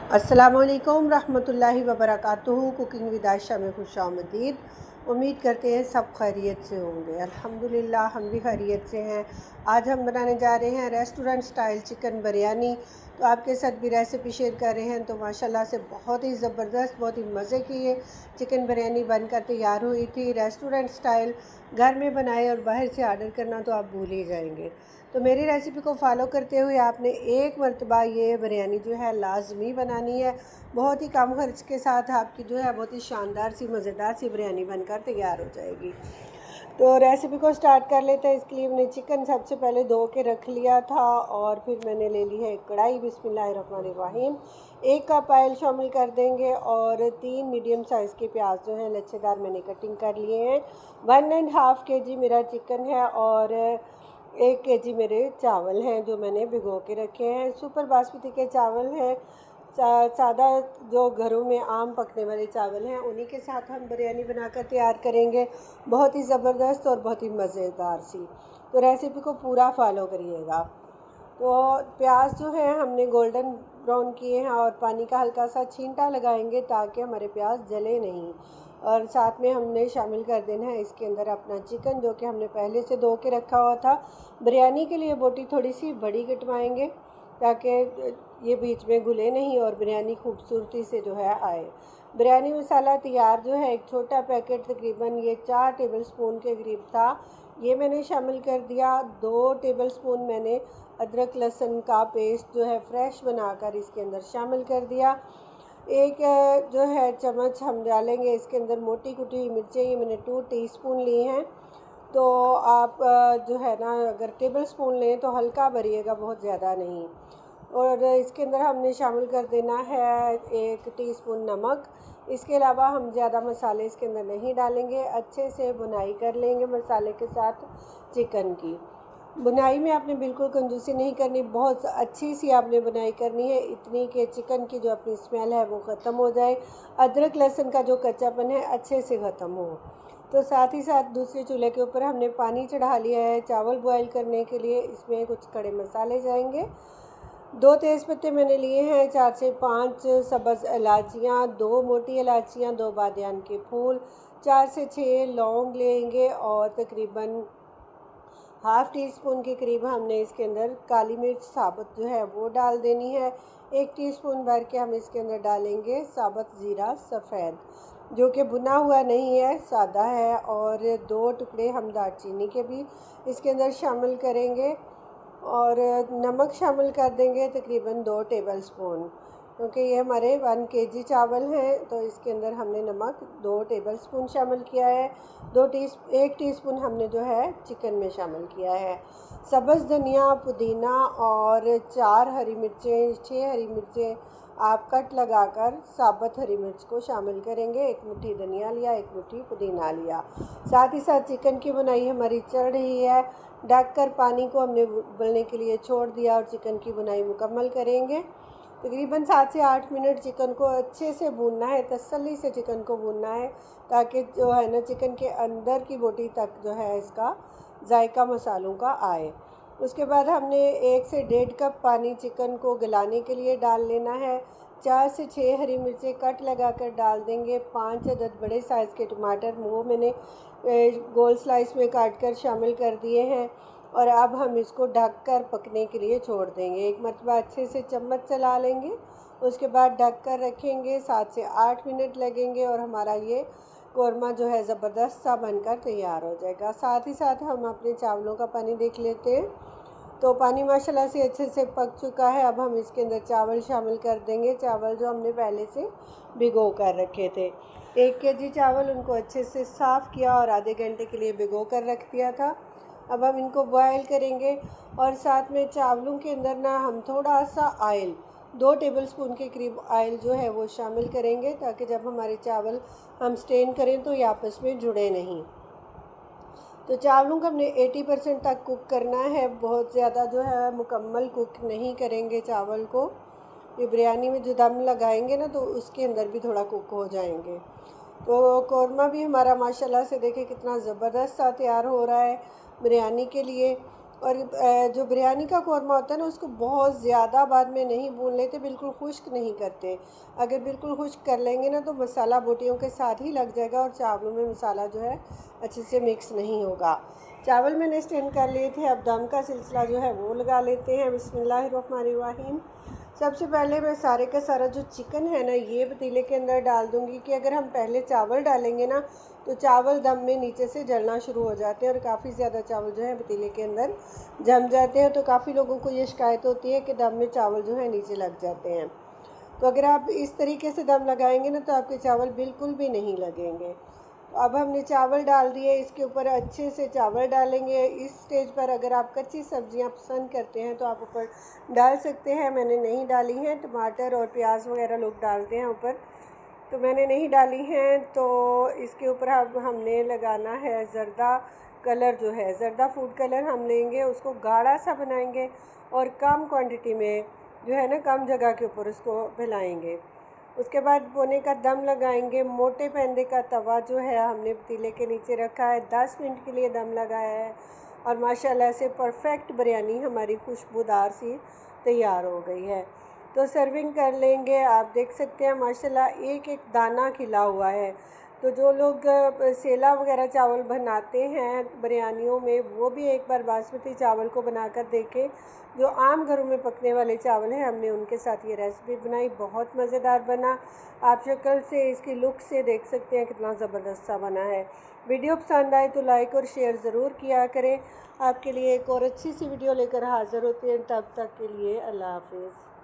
अस्सलामुअलैकुम रहमतुल्लाहि वबरकातुहू। Cooking with Ayesha में खुशामदीद। उम्मीद करते हैं सब खैरियत से होंगे। अल्हम्दुलिल्लाह हम भी खैरियत से हैं। आज हम बनाने जा रहे हैं रेस्टोरेंट स्टाइल चिकन बिरयानी। तो आपके साथ भी रेसिपी शेयर कर रहे हैं। तो माशाल्लाह से बहुत ही ज़बरदस्त, बहुत ही मज़े की ये चिकन बिरयानी बनकर तैयार हुई थी। रेस्टोरेंट स्टाइल घर में बनाए और बाहर से ऑर्डर करना तो आप भूल ही जाएंगे। तो मेरी रेसिपी को फॉलो करते हुए आपने एक मरतबा ये बिरयानी जो है लाजमी बनानी है। बहुत ही कम खर्च के साथ आपकी जो है बहुत ही शानदार सी मज़ेदार सी बिरयानी बनकर तैयार हो जाएगी। तो रेसिपी को स्टार्ट कर लेते हैं। इसके लिए मैंने चिकन सबसे पहले धो के रख लिया था और फिर मैंने ले ली है एक कढ़ाई। बिस्मिल्लाहिर्रहमानिर्रहीम। 1 कप ऑयल शामिल कर देंगे और 3 मीडियम साइज़ के प्याज जो है लच्छेदार मैंने कटिंग कर लिए हैं। 1.5 kg मेरा चिकन है और 1 kg मेरे चावल हैं जो मैंने भिगो के रखे हैं। सुपर बासमती के चावल हैं। सादा जो घरों में आम पकने वाले चावल हैं उन्हीं के साथ हम बिरयानी बनाकर तैयार करेंगे। बहुत ही ज़बरदस्त और बहुत ही मज़ेदार सी। तो रेसिपी को पूरा फॉलो करिएगा। तो प्याज जो है हमने गोल्डन ब्राउन किए हैं और पानी का हल्का सा छींटा लगाएंगे ताकि हमारे प्याज जले नहीं। और साथ में हमने शामिल कर देना है इसके अंदर अपना चिकन जो कि हमने पहले से धो के रखा हुआ था। बिरयानी के लिए बोटी थोड़ी सी बड़ी कटवाएंगे ताकि ये बीच में घुले नहीं और बिरयानी खूबसूरती से जो है आए। बिरयानी मसाला तैयार जो है एक छोटा पैकेट तकरीबन ये 4 टेबलस्पून के करीब था, ये मैंने शामिल कर दिया। 2 टेबलस्पून मैंने अदरक लहसुन का पेस्ट जो है फ्रेश बनाकर इसके अंदर शामिल कर दिया। एक जो है चम्मच हम डालेंगे इसके अंदर मोटी कुटी हुई मिर्चें, ये मैंने 2 टीस्पून ली हैं। तो आप जो है ना अगर टेबल स्पून लें तो हल्का भरिएगा, बहुत ज़्यादा नहीं। और इसके अंदर हमने शामिल कर देना है 1 टीस्पून नमक। इसके अलावा हम ज़्यादा मसाले इसके अंदर नहीं डालेंगे। अच्छे से भुनाई कर लेंगे मसाले के साथ चिकन की। बुनाई में आपने बिल्कुल कंजूसी नहीं करनी, बहुत अच्छी सी आपने बुनाई करनी है, इतनी कि चिकन की जो अपनी स्मेल है वो ख़त्म हो जाए, अदरक लहसुन का जो कच्चापन है अच्छे से ख़त्म हो। तो साथ ही साथ दूसरे चूल्हे के ऊपर हमने पानी चढ़ा लिया है चावल बॉयल करने के लिए। इसमें कुछ खड़े मसाले जाएंगे। 2 तेज़पत्ते मैंने लिए हैं, 4 से 5 सब्ज़ इलायचियाँ, 2 मोटी इलायचियाँ, 2 बादियान के फूल, 4 से 6 लौंग लेंगे और तकरीबन ½ टीस्पून के करीब हमने इसके अंदर काली मिर्च साबुत जो है वो डाल देनी है। 1 टीस्पून भर के हम इसके अंदर डालेंगे साबुत ज़ीरा सफ़ेद जो कि भुना हुआ नहीं है, सादा है। और 2 टुकड़े हम दालचीनी के भी इसके अंदर शामिल करेंगे और नमक शामिल कर देंगे तकरीबन 2 टेबलस्पून, क्योंकि ये हमारे 1 kg चावल हैं तो इसके अंदर हमने नमक 2 टेबलस्पून शामिल किया है। 1 टीस्पून हमने जो है चिकन में शामिल किया है। सब्ज़ धनिया, पुदीना और 4 हरी मिर्चें, 6 हरी मिर्चें आप कट लगाकर साबुत हरी मिर्च को शामिल करेंगे। 1 मुट्ठी धनिया लिया, 1 मुट्ठी पुदीना लिया। साथ ही साथ चिकन की बुनाई हमारी चल रही है। ढककर पानी को हमने उबलने के लिए छोड़ दिया और चिकन की बुनाई मुकम्मल करेंगे। तकरीबन 7 से 8 मिनट चिकन को अच्छे से भूनना है, तसल्ली से चिकन को भूनना है ताकि जो है ना चिकन के अंदर की बोटी तक जो है इसका जायका मसालों का आए। उसके बाद हमने 1 से 1.5 कप पानी चिकन को गलाने के लिए डाल लेना है। 4 से 6 हरी मिर्चें कट लगाकर डाल देंगे। 5 अदद बड़े साइज़ के टमाटर वो मैंने गोल स्लाइस में काट कर शामिल कर दिए हैं और अब हम इसको ढककर पकने के लिए छोड़ देंगे। एक मरतबा अच्छे से चम्मच चला लेंगे, उसके बाद ढककर रखेंगे। 7 से 8 मिनट लगेंगे और हमारा ये कौरमा जो है ज़बरदस्त सा बनकर तैयार हो जाएगा। साथ ही साथ हम अपने चावलों का पानी देख लेते हैं। तो पानी माशाल्लाह से अच्छे से पक चुका है। अब हम इसके अंदर चावल शामिल कर देंगे, चावल जो हमने पहले से भिगो कर रखे थे। 1 kg चावल, उनको अच्छे से साफ़ किया और आधे घंटे के लिए भिगो कर रख दिया था। अब हम इनको बॉयल करेंगे और साथ में चावलों के अंदर ना हम थोड़ा सा ऑयल, 2 टेबलस्पून के करीब ऑयल जो है वो शामिल करेंगे ताकि जब हमारे चावल हम स्टेन करें तो ये आपस में जुड़े नहीं। तो चावलों को हमने 80% तक कुक करना है, बहुत ज़्यादा जो है मुकम्मल कुक नहीं करेंगे चावल को। ये बिरयानी में जो दम लगाएंगे ना तो उसके अंदर भी थोड़ा कुक हो जाएंगे। तो कौरमा भी हमारा माशाल्लाह से देखिए कितना ज़बरदस्त सा तैयार हो रहा है बिरयानी के लिए। और जो बिरयानी का कौरमा होता है ना, उसको बहुत ज़्यादा बाद में नहीं भून लेते, बिल्कुल खुश्क नहीं करते। अगर बिल्कुल खुश्क कर लेंगे ना तो मसाला बोटियों के साथ ही लग जाएगा और चावलों में मसाला जो है अच्छे से मिक्स नहीं होगा। चावल मैंने स्टेन कर लिए थे, अब दम का सिलसिला जो है वो लगा लेते हैं। बिस्मिल्लाहिर्रहमानिर्रहीम। सबसे पहले मैं सारे का सारा जो चिकन है ना, ये पतीले के अंदर डाल दूँगी कि अगर हम पहले चावल डालेंगे ना तो चावल दम में नीचे से जलना शुरू हो जाते हैं और काफ़ी ज़्यादा चावल जो है पतीले के अंदर जम जाते हैं। तो काफ़ी लोगों को ये शिकायत होती है कि दम में चावल जो है नीचे लग जाते हैं। तो अगर आप इस तरीके से दम लगाएंगे ना तो आपके चावल बिल्कुल भी नहीं लगेंगे। तो अब हमने चावल डाल दिए, इसके ऊपर अच्छे से चावल डालेंगे। इस स्टेज पर अगर आप कच्ची सब्जियां पसंद करते हैं तो आप ऊपर डाल सकते हैं, मैंने नहीं डाली हैं। टमाटर और प्याज वगैरह लोग डालते हैं ऊपर, तो मैंने नहीं डाली हैं। तो इसके ऊपर अब हमने लगाना है ज़र्दा कलर, जो है ज़र्दा फूड कलर हम लेंगे, उसको गाढ़ा सा बनाएंगे और कम क्वांटिटी में जो है ना, कम जगह के ऊपर उसको फैलाएंगे। उसके बाद बोने का दम लगाएंगे। मोटे पैंदे का तवा जो है हमने पतीले के नीचे रखा है, 10 मिनट के लिए दम लगाया है और माशाल्लाह से परफेक्ट बिरयानी हमारी खुशबूदार सी तैयार हो गई है। तो सर्विंग कर लेंगे। आप देख सकते हैं माशाल्लाह एक एक दाना खिला हुआ है। तो जो लोग सेला वगैरह चावल बनाते हैं बिरयानियों में, वो भी एक बार बासमती चावल को बनाकर देखें। जो आम घरों में पकने वाले चावल हैं, हमने उनके साथ ये रेसिपी बनाई, बहुत मज़ेदार बना। आप शक्ल से, इसकी लुक से देख सकते हैं कितना ज़बरदस्त सा बना है। वीडियो पसंद आए तो लाइक और शेयर ज़रूर किया करें। आपके लिए एक और अच्छी सी वीडियो लेकर हाज़िर होते हैं, तब तक के लिए अल्लाह हाफिज़।